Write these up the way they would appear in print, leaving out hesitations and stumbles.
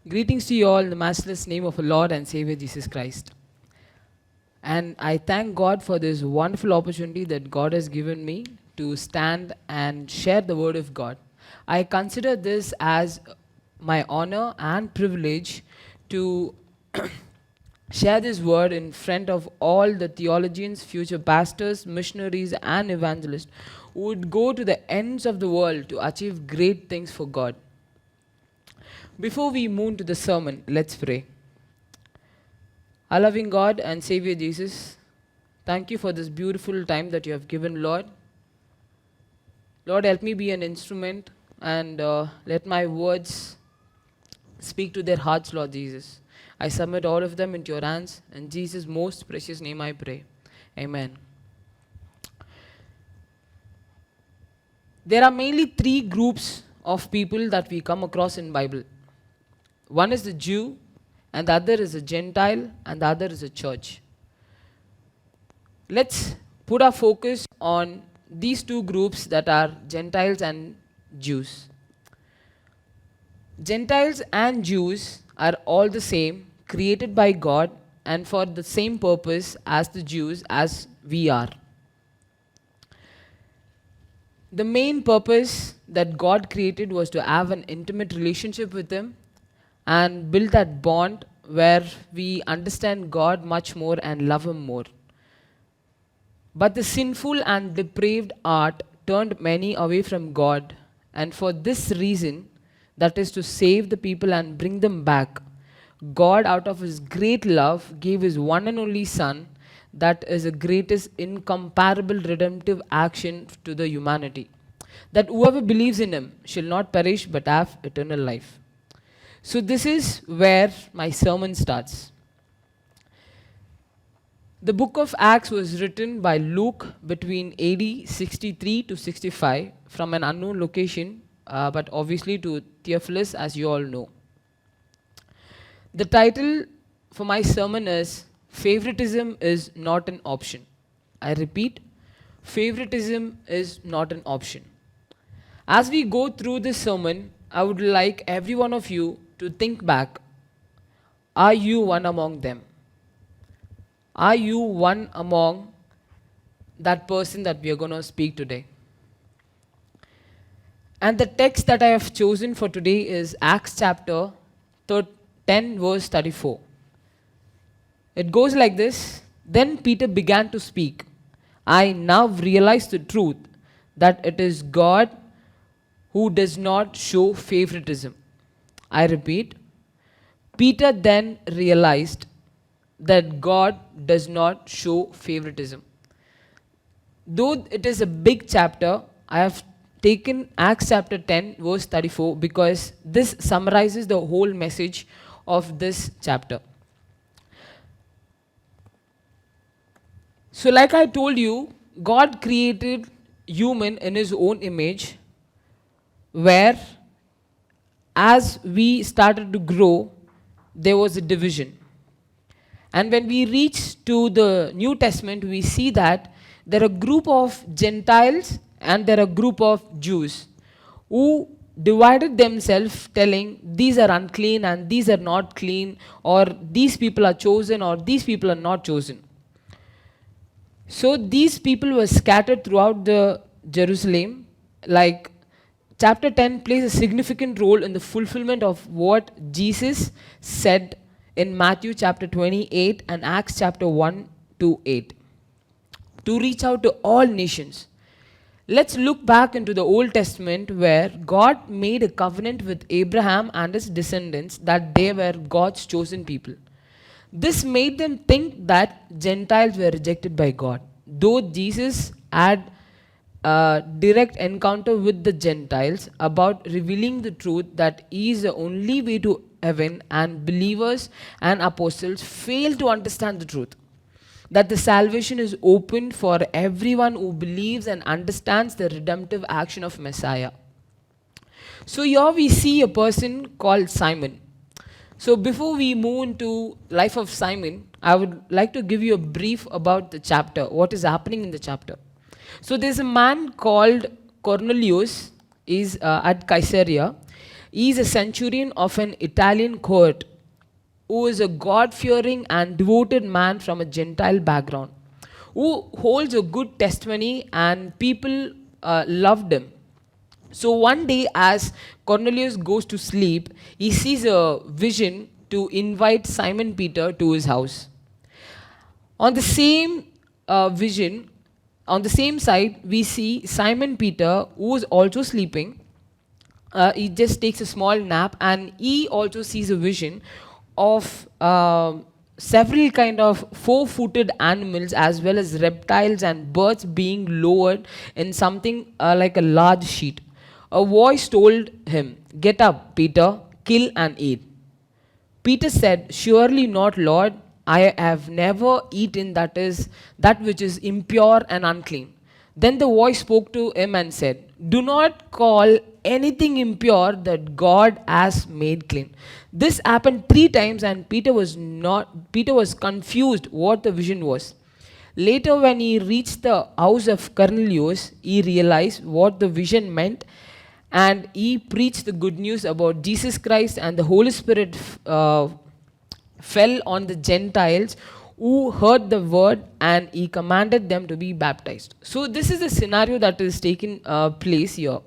Greetings to you all in the matchless name of our Lord and Savior Jesus Christ. And I thank God for this wonderful opportunity that God has given me to stand and share the word of God. I consider this as my honor and privilege to share this word in front of all the theologians, future pastors, missionaries, and evangelists who would go to the ends of the world to achieve great things for God. Before we move to the sermon, let's pray. Our loving God and Savior Jesus, thank you for this beautiful time that you have given, Lord. Lord, help me be an instrument and let my words speak to their hearts, Lord Jesus. I submit all of them into your hands. In Jesus' most precious name I pray. Amen. There are mainly three groups of people that we come across in Bible. One is the Jew, and the other is a Gentile, and the other is a church. Let's put our focus on these two groups that are Gentiles and Jews. Gentiles and Jews are all the same, created by God and for the same purpose as the Jews as we are. The main purpose that God created was to have an intimate relationship with Him and build that bond where we understand God much more and love Him more. But the sinful and depraved heart turned many away from God, and for this reason, that is to save the people and bring them back, God, out of His great love, gave His one and only Son, that is the greatest incomparable redemptive action to the humanity, that whoever believes in Him shall not perish but have eternal life. So this is where my sermon starts. The book of Acts was written by Luke between AD 63 to 65 from an unknown location, but obviously to Theophilus, as you all know. The title for my sermon is Favoritism is Not an Option. I repeat, favoritism is not an option. As we go through this sermon, I would like every one of you to think back. Are you one among them? Are you one among that person that we are going to speak today? And the text that I have chosen for today is Acts chapter 10 verse 34. It goes like this. Then Peter began to speak. I now realize the truth that it is God who does not show favoritism. I repeat, Peter then realized that God does not show favoritism. Though it is a big chapter, I have taken Acts chapter 10 verse 34 because this summarizes the whole message of this chapter. So like I told you, God created human in His own image, where as we started to grow, there was a division. And when we reach to the New Testament, we see that there are a group of Gentiles and there are a group of Jews who divided themselves, telling these are unclean and these are not clean, or these people are chosen or these people are not chosen. So these people were scattered throughout the Jerusalem. Like chapter 10 plays a significant role in the fulfillment of what Jesus said in Matthew chapter 28 and Acts chapter 1 to 8, to reach out to all nations. Let's look back into the Old Testament, where God made a covenant with Abraham and his descendants that they were God's chosen people. This made them think that Gentiles were rejected by God. Though Jesus had a direct encounter with the Gentiles about revealing the truth that He is the only way to heaven, and believers and apostles fail to understand the truth, that the salvation is open for everyone who believes and understands the redemptive action of Messiah. So here we see a person called Simon. So before we move into life of Simon, I would like to give you a brief about the chapter, what is happening in the chapter. So there's a man called Cornelius, is at Caesarea. He is a centurion of an Italian court who is a God fearing and devoted man from a Gentile background, who holds a good testimony, and people loved him. So one day, as Cornelius goes to sleep, he sees a vision to invite Simon Peter to his house. On the same vision, on the same side, we see Simon Peter, who is also sleeping. He just takes a small nap, and he also sees a vision of several kind of four-footed animals as well as reptiles and birds being lowered in something like a large sheet. A voice told him, "Get up, Peter, kill and eat." Peter said, "Surely not, Lord. I have never eaten that which is impure and unclean." Then the voice spoke to him and said, "Do not call anything impure that God has made clean." This happened 3 times, and Peter was confused what the vision was. Later, when he reached the house of Cornelius, he realized what the vision meant, and he preached the good news about Jesus Christ, and the Holy Spirit fell on the Gentiles who heard the word, and he commanded them to be baptized. So this is the scenario that is taking place here.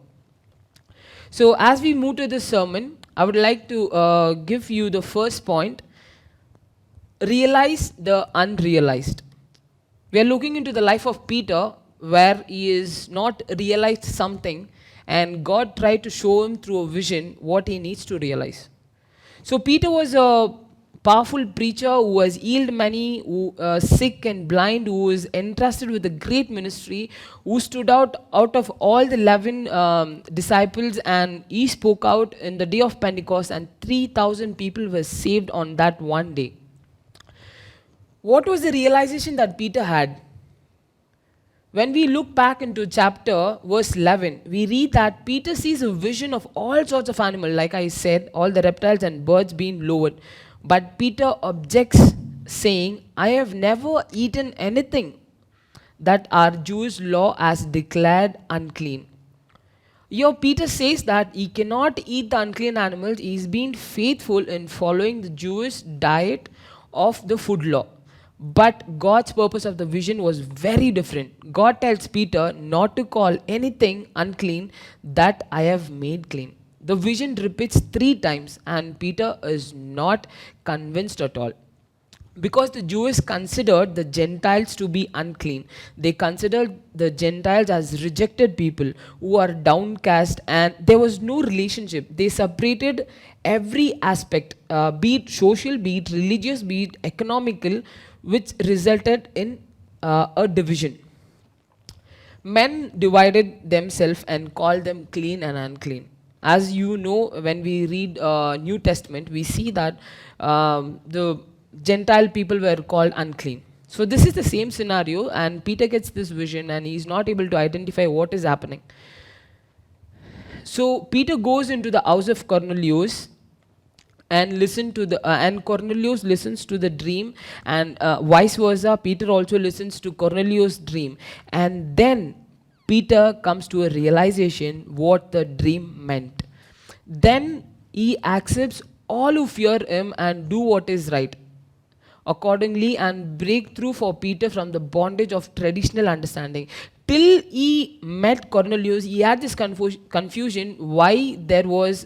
So as we move to the sermon, I would like to give you the first point: realize the unrealized. We are looking into the life of Peter, where he is not realized something, and God tried to show him through a vision what he needs to realize. So Peter was a powerful preacher who has healed many, who sick and blind, who was entrusted with a great ministry, who stood out of all the 11 disciples, and he spoke out in the day of Pentecost, and 3,000 people were saved on that one day. What was the realization that Peter had? When we look back into chapter verse 11, we read that Peter sees a vision of all sorts of animals, like I said, all the reptiles and birds being lowered. But Peter objects, saying, "I have never eaten anything that our Jewish law has declared unclean." Here Peter says that he cannot eat the unclean animals. He is being faithful in following the Jewish diet of the food law. But God's purpose of the vision was very different. God tells Peter not to call anything unclean that I have made clean. The vision repeats 3 times, and Peter is not convinced at all. Because the Jews considered the Gentiles to be unclean. They considered the Gentiles as rejected people who are downcast, and there was no relationship. They separated every aspect, be it social, be it religious, be it economical, which resulted in a division. Men divided themselves and called them clean and unclean. As you know, when we read New Testament, we see that the Gentile people were called unclean. So this is the same scenario, and Peter gets this vision, and he is not able to identify what is happening. So Peter goes into the house of Cornelius and and Cornelius listens to the dream, and vice versa. Peter also listens to Cornelius' dream, and then Peter comes to a realization what the dream meant. Then he accepts all who fear him and do what is right accordingly, and breakthrough for Peter from the bondage of traditional understanding. Till he met Cornelius, he had this confusion why there was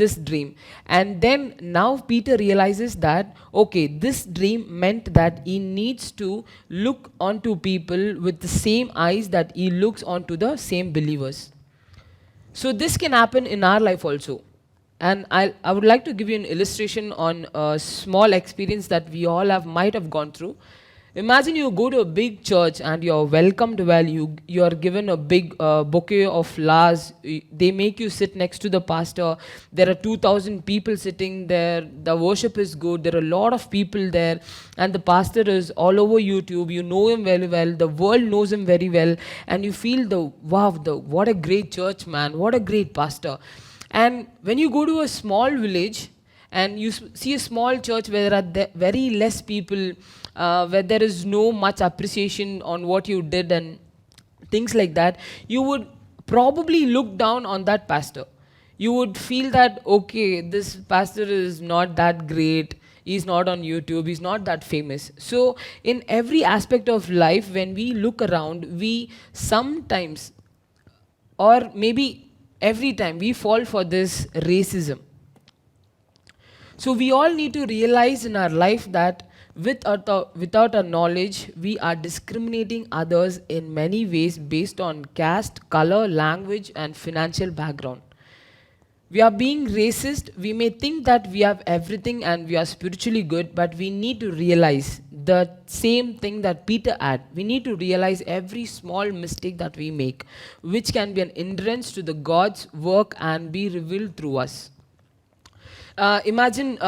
this dream, and then now Peter realizes that okay, this dream meant that he needs to look onto people with the same eyes that he looks onto the same believers. So this can happen in our life also. And I would like to give you an illustration on a small experience that we all might have gone through. Imagine you go to a big church and you're welcomed well. You are given a big bouquet of flowers. They make you sit next to the pastor. There are 2,000 people sitting there. The worship is good. There are a lot of people there. And the pastor is all over YouTube. You know him very well. The world knows him very well. And you feel what a great church, man. What a great pastor. And when you go to a small village and you see a small church where there are very less people, where there is no much appreciation on what you did and things like that, you would probably look down on that pastor. you would feel that, okay, this pastor is not that great, he's not on YouTube, he's not that famous. So, in every aspect of life, when we look around, we sometimes, or maybe every time, we fall for this racism. So we all need to realize in our life that without our knowledge, we are discriminating others in many ways based on caste, color, language, and financial background. We are being racist. We may think that we have everything and we are spiritually good, but we need to realize the same thing that Peter had. We need to realize every small mistake that we make, which can be an hindrance to the God's work and be revealed through us. Imagine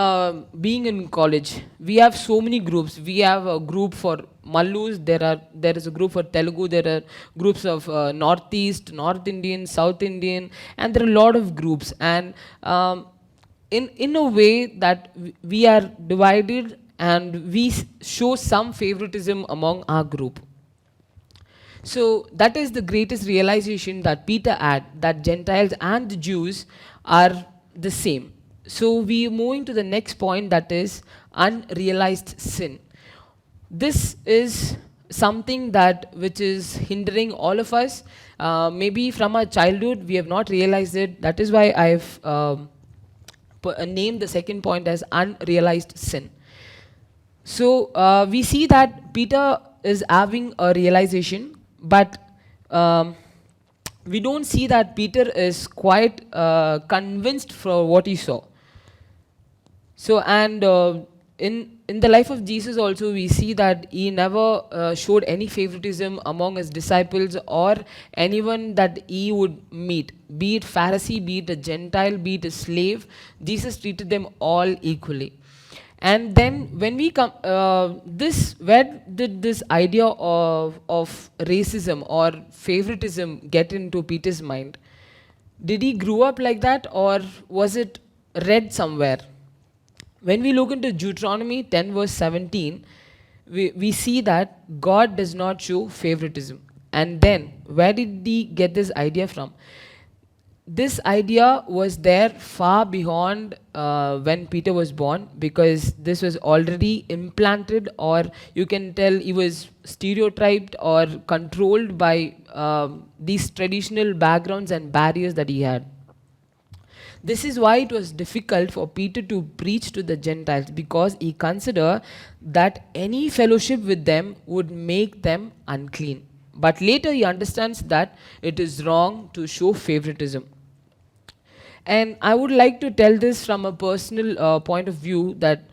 being in college. We have so many groups. We have a group for Mallus. There is a group for Telugu. There are groups of Northeast, North Indian, South Indian, and there are a lot of groups. And in a way that we are divided, and we show some favoritism among our group. So that is the greatest realization that Peter had, that Gentiles and the Jews are the same. So we are moving to the next point, that is unrealized sin. This is something that which is hindering all of us. Maybe from our childhood we have not realized it. That is why I've named the second point as unrealized sin. So we see that Peter is having a realization, but we don't see that Peter is quite convinced for what he saw. So, and in the life of Jesus also, we see that he never showed any favoritism among his disciples or anyone that he would meet, be it Pharisee, be it a Gentile, be it a slave. Jesus treated them all equally. And then when we come, where did this idea of racism or favoritism get into Peter's mind? Did he grow up like that, or was it read somewhere? When we look into Deuteronomy 10 verse 17, we see that God does not show favoritism. And then, where did he get this idea from? This idea was there far beyond when Peter was born, because this was already implanted, or you can tell he was stereotyped or controlled by these traditional backgrounds and barriers that he had. This is why it was difficult for Peter to preach to the Gentiles, because he considered that any fellowship with them would make them unclean. But later he understands that it is wrong to show favoritism. And I would like to tell this from a personal point of view, that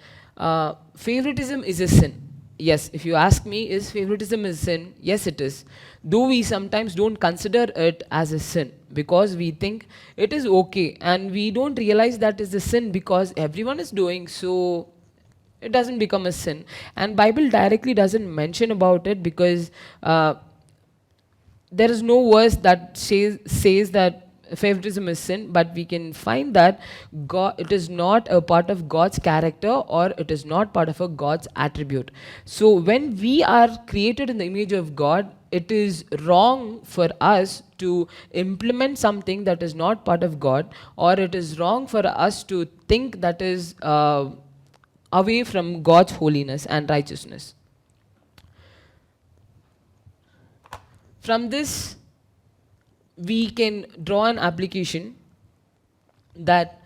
favoritism is a sin. Yes, if you ask me, is favoritism a sin? Yes, it is. Though we sometimes don't consider it as a sin, because we think it is okay, and we don't realize that is a sin because everyone is doing, so it doesn't become a sin. And Bible directly doesn't mention about it, because there is no verse that says that favoritism is sin, but we can find that it is not a part of God's character, or it is not part of a God's attribute. So when we are created in the image of God, it is wrong for us to implement something that is not part of God, or it is wrong for us to think that is away from God's holiness and righteousness. From this, we can draw an application that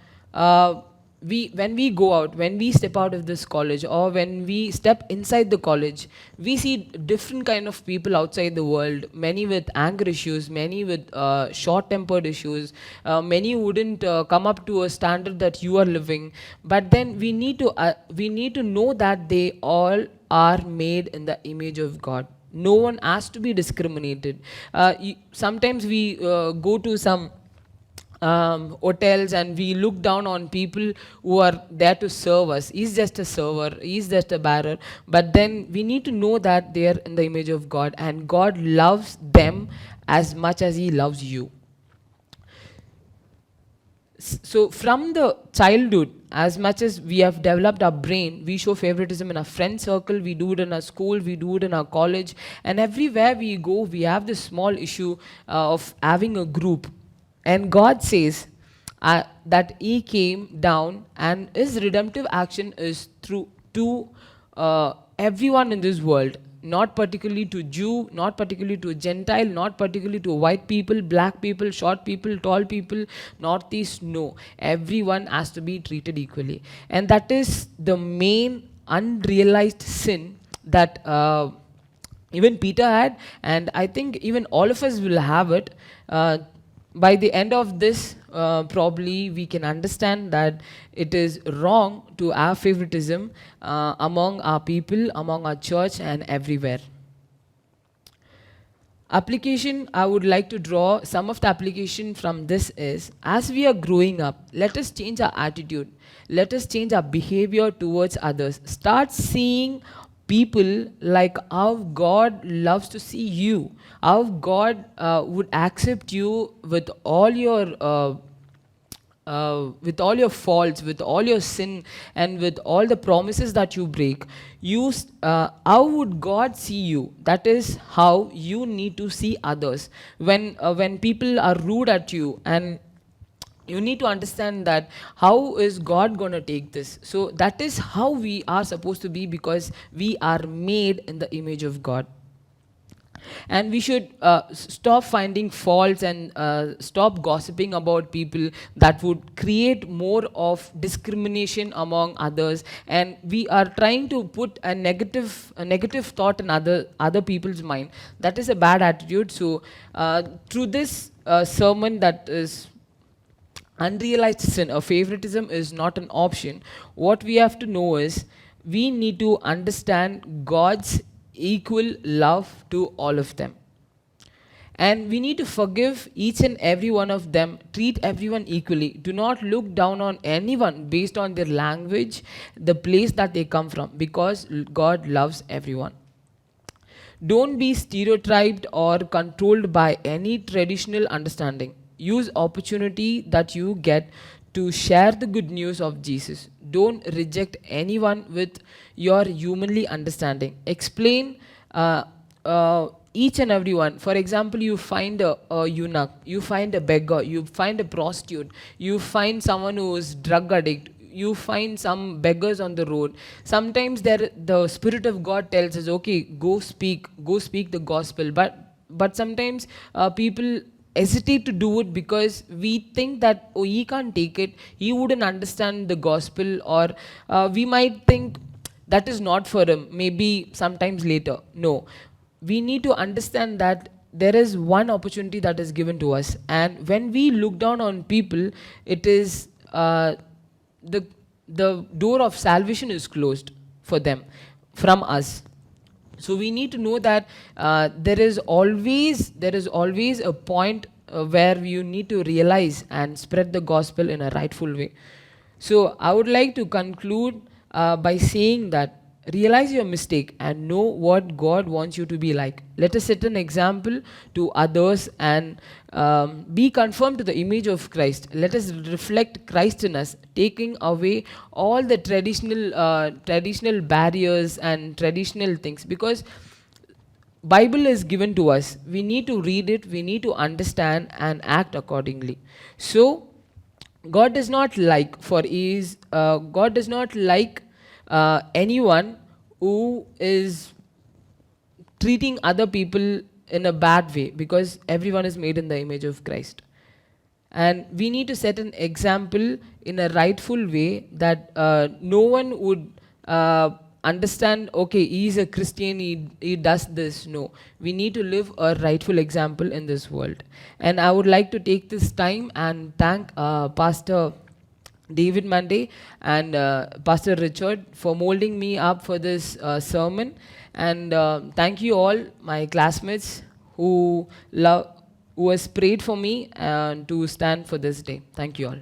when we go out, when we step out of this college, or when we step inside the college, we see different kind of people outside the world, many with anger issues, many with short-tempered issues, many wouldn't come up to a standard that you are living. But then we need to know that they all are made in the image of God. No one has to be discriminated. Sometimes we go to some hotels and we look down on people who are there to serve us. He's just a server, he's just a bearer. But then we need to know that they are in the image of God, and God loves them as much as He loves you. So from the childhood, as much as we have developed our brain, we show favoritism in our friend circle, we do it in our school, we do it in our college, and everywhere we go, we have this small issue of having a group. And God says, that he came down, and his redemptive action is through to everyone in this world, not particularly to Jew, not particularly to Gentile, not particularly to white people, black people, short people, tall people, northeast. No, everyone has to be treated equally, and that is the main unrealized sin that even Peter had, and I think even all of us will have it. By the end of this, probably we can understand that it is wrong to have favoritism among our people, among our church, and everywhere. Application, I would like to draw some of the application from this is, as we are growing up, let us change our attitude. Let us change our behavior towards others. Start seeing people like how God loves to see you, how God would accept you with all your faults, with all your sin, and with all the promises that you break. How would God see you? That is how you need to see others. When people are rude at you, and you need to understand that how is God going to take this. So that is how we are supposed to be, because we are made in the image of God. And we should stop finding faults, and stop gossiping about people that would create more of discrimination among others. And we are trying to put a negative thought in other people's mind. That is a bad attitude. So through this sermon, that is unrealized sin, or favoritism is not an option. What we have to know is, we need to understand God's equal love to all of them. And we need to forgive each and every one of them, treat everyone equally. Do not look down on anyone based on their language, the place that they come from, because God loves everyone. Don't be stereotyped or controlled by any traditional understanding. Use opportunity that you get to share the good news of Jesus. Don't reject anyone with your humanly understanding. Explain each and every one. For example, you find a eunuch, you find a beggar, you find a prostitute, you find someone who is drug addict, you find some beggars on the road. Sometimes the Spirit of God tells us, okay, go speak the gospel. But sometimes people hesitate to do it, because we think that, oh, he can't take it, he wouldn't understand the gospel, or we might think that is not for him, maybe sometimes later. No, we need to understand that there is one opportunity that is given to us, and when we look down on people, it is the door of salvation is closed for them from us. So we need to know that there is always a point where you need to realize and spread the gospel in a rightful way. So I would like to conclude by saying that, realize your mistake and know what God wants you to be like. Let us set an example to others, and be conformed to the image of Christ. Let us reflect Christ in us, taking away all the traditional barriers and traditional things, because Bible is given to us. We need to read it, we need to understand and act accordingly. So God does not like anyone who is treating other people in a bad way, because everyone is made in the image of Christ. And we need to set an example in a rightful way, that no one would understand, okay, he is a Christian, he does this. No, we need to live a rightful example in this world. And I would like to take this time and thank Pastor David Monday and Pastor Richard for molding me up for this sermon. And thank you all, my classmates who has prayed for me and to stand for this day. Thank you all.